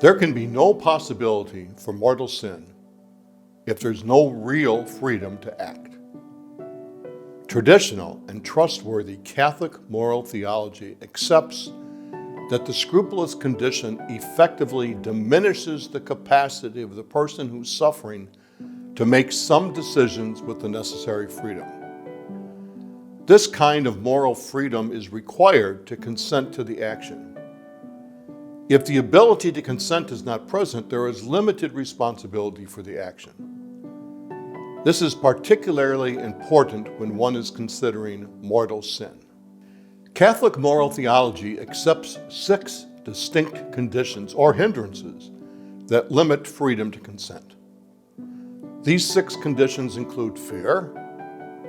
There can be no possibility for mortal sin if there's no real freedom to act. Traditional and trustworthy Catholic moral theology accepts that the scrupulous condition effectively diminishes the capacity of the person who's suffering to make some decisions with the necessary freedom. This kind of moral freedom is required to consent to the action. If the ability to consent is not present, there is limited responsibility for the action. This is particularly important when one is considering mortal sin. Catholic moral theology accepts 6 distinct conditions or hindrances that limit freedom to consent. These 6 conditions include fear,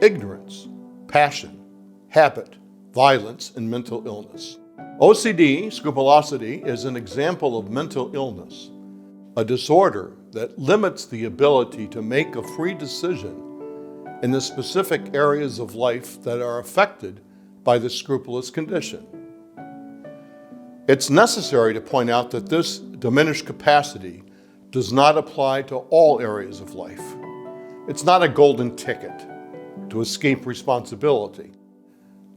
ignorance, passion, habit, violence, and mental illness. OCD, scrupulosity, is an example of mental illness, a disorder that limits the ability to make a free decision in the specific areas of life that are affected by the scrupulous condition. It's necessary to point out that this diminished capacity does not apply to all areas of life. It's not a golden ticket to escape responsibility,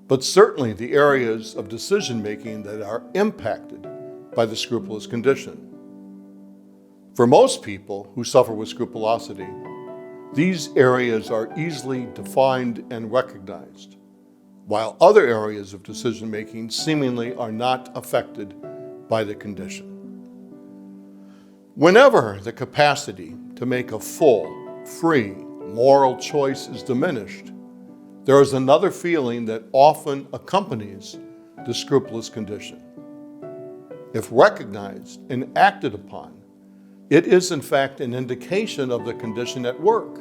but certainly the areas of decision-making that are impacted by the scrupulous condition. For most people who suffer with scrupulosity, these areas are easily defined and recognized, while other areas of decision-making seemingly are not affected by the condition. Whenever the capacity to make a full, free, moral choice is diminished, there is another feeling that often accompanies the scrupulous condition. If recognized and acted upon, it is in fact an indication of the condition at work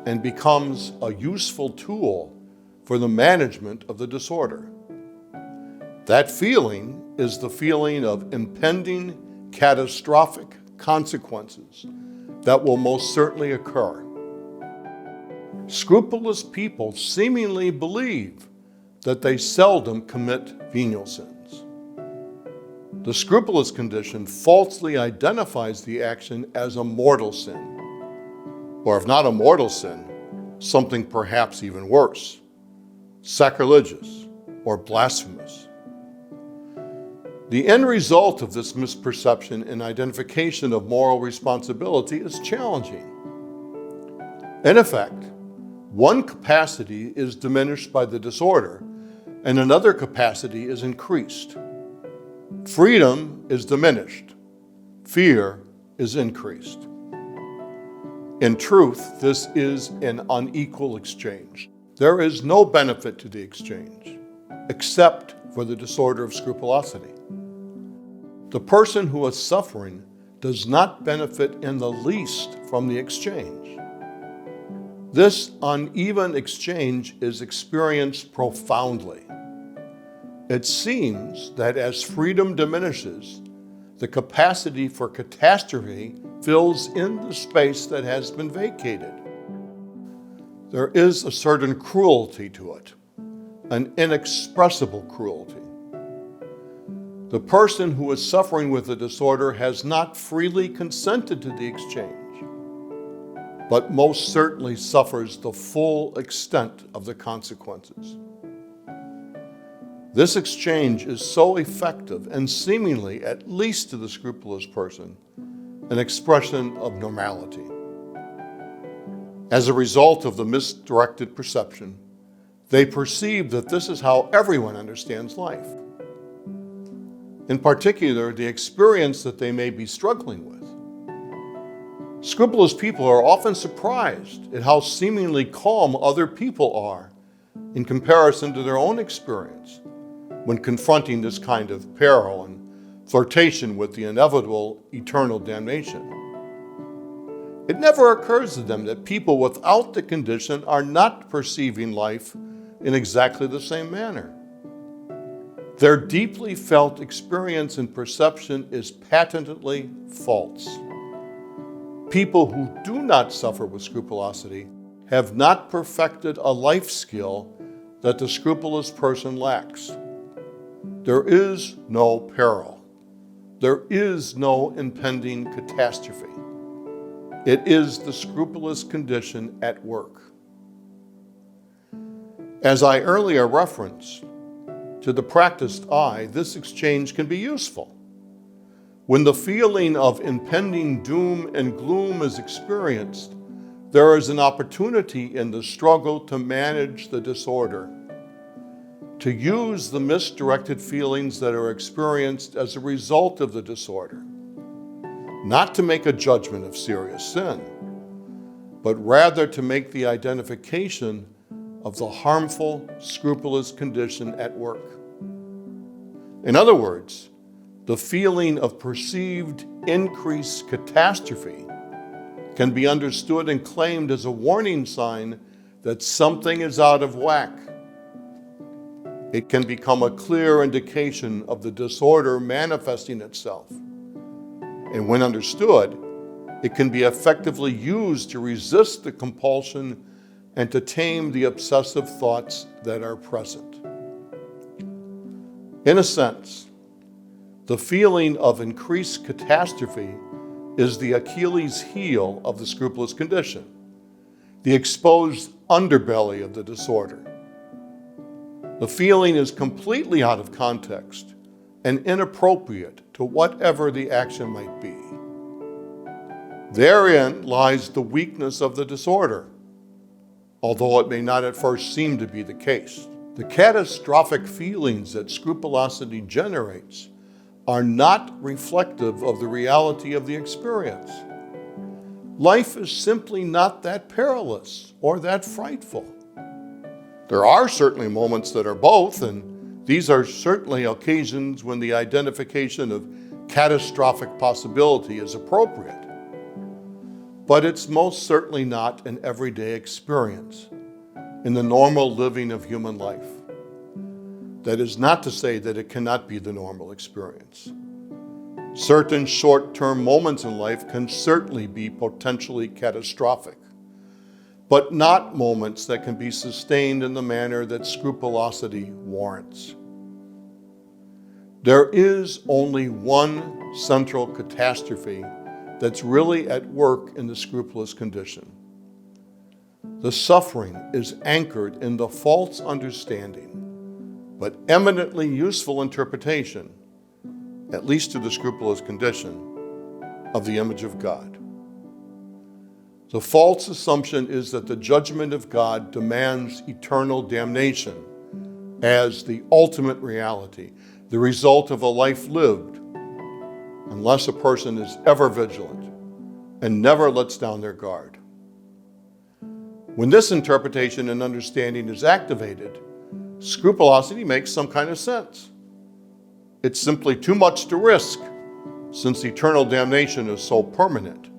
and becomes a useful tool for the management of the disorder. That feeling is the feeling of impending catastrophic consequences that will most certainly occur. Scrupulous people seemingly believe that they seldom commit venial sins. The scrupulous condition falsely identifies the action as a mortal sin, or if not a mortal sin, something perhaps even worse, sacrilegious or blasphemous. The end result of this misperception and identification of moral responsibility is challenging. In effect, one capacity is diminished by the disorder and another capacity is increased. Freedom is diminished. Fear is increased. In truth, this is an unequal exchange. There is no benefit to the exchange, except for the disorder of scrupulosity. The person who is suffering does not benefit in the least from the exchange. This uneven exchange is experienced profoundly. It seems that as freedom diminishes, the capacity for catastrophe fills in the space that has been vacated. There is a certain cruelty to it, an inexpressible cruelty. The person who is suffering with the disorder has not freely consented to the exchange, but most certainly suffers the full extent of the consequences. This exchange is so effective and seemingly, at least to the scrupulous person, an expression of normality. As a result of the misdirected perception, they perceive that this is how everyone understands life. In particular, the experience that they may be struggling with. Scrupulous people are often surprised at how seemingly calm other people are in comparison to their own experience when confronting this kind of peril and flirtation with the inevitable eternal damnation. It never occurs to them that people without the condition are not perceiving life in exactly the same manner. Their deeply felt experience and perception is patently false. People who do not suffer with scrupulosity have not perfected a life skill that the scrupulous person lacks. There is no peril. There is no impending catastrophe. It is the scrupulous condition at work. As I earlier referenced, to the practiced eye, this exchange can be useful. When the feeling of impending doom and gloom is experienced, there is an opportunity in the struggle to manage the disorder, to use the misdirected feelings that are experienced as a result of the disorder, not to make a judgment of serious sin, but rather to make the identification of the harmful, scrupulous condition at work. In other words, the feeling of perceived increased catastrophe can be understood and claimed as a warning sign that something is out of whack. It can become a clear indication of the disorder manifesting itself. And when understood, it can be effectively used to resist the compulsion and to tame the obsessive thoughts that are present. In a sense, the feeling of increased catastrophe is the Achilles heel of the scrupulous condition, the exposed underbelly of the disorder. The feeling is completely out of context and inappropriate to whatever the action might be. Therein lies the weakness of the disorder, although it may not at first seem to be the case. The catastrophic feelings that scrupulosity generates are not reflective of the reality of the experience. Life is simply not that perilous or that frightful. There are certainly moments that are both, and these are certainly occasions when the identification of catastrophic possibility is appropriate. But it's most certainly not an everyday experience in the normal living of human life. That is not to say that it cannot be the normal experience. Certain short-term moments in life can certainly be potentially catastrophic, but not moments that can be sustained in the manner that scrupulosity warrants. There is only one central catastrophe that's really at work in the scrupulous condition. The suffering is anchored in the false understanding, but eminently useful interpretation, at least to the scrupulous condition, of the image of God. The false assumption is that the judgment of God demands eternal damnation as the ultimate reality, the result of a life lived, unless a person is ever vigilant and never lets down their guard. When this interpretation and understanding is activated, scrupulosity makes some kind of sense. It's simply too much to risk, since eternal damnation is so permanent.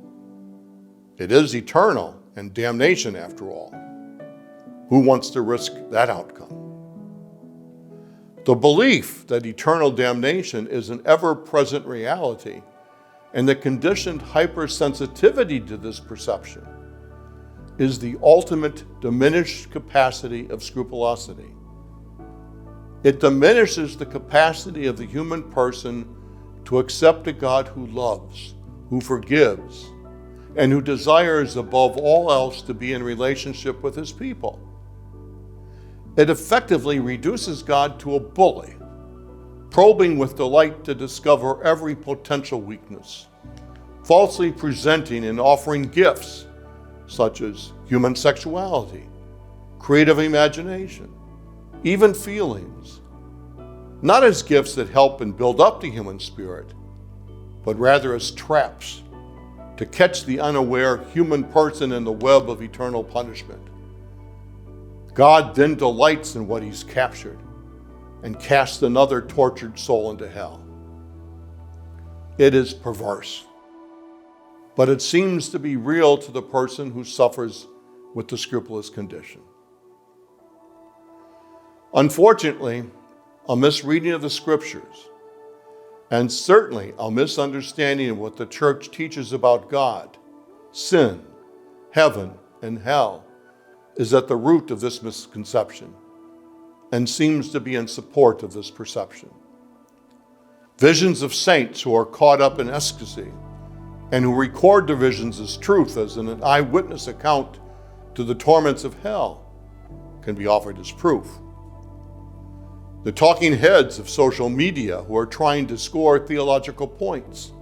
It is eternal and damnation, after all. Who wants to risk that outcome? The belief that eternal damnation is an ever-present reality and the conditioned hypersensitivity to this perception is the ultimate diminished capacity of scrupulosity. It diminishes the capacity of the human person to accept a God who loves, who forgives, and who desires above all else to be in relationship with his people. It effectively reduces God to a bully, probing with delight to discover every potential weakness, falsely presenting and offering gifts such as human sexuality, creative imagination, even feelings, not as gifts that help and build up the human spirit, but rather as traps to catch the unaware human person in the web of eternal punishment. God then delights in what he's captured and casts another tortured soul into hell. It is perverse, but it seems to be real to the person who suffers with the scrupulous condition. Unfortunately, a misreading of the scriptures, and certainly a misunderstanding of what the church teaches about God, sin, heaven, and hell, is at the root of this misconception and seems to be in support of this perception. Visions of saints who are caught up in ecstasy and who record their visions as truth, as an eyewitness account to the torments of hell, can be offered as proof. The talking heads of social media who are trying to score theological points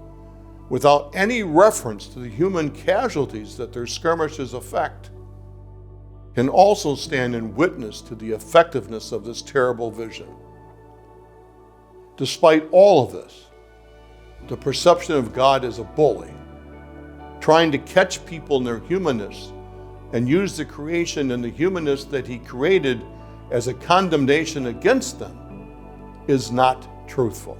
without any reference to the human casualties that their skirmishes affect can also stand in witness to the effectiveness of this terrible vision. Despite all of this, the perception of God as a bully, trying to catch people in their humanness and use the creation and the humanness that he created as a condemnation against them, is not truthful.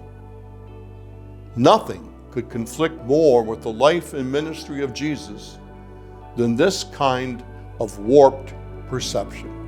Nothing could conflict more with the life and ministry of Jesus than this kind of warped perception.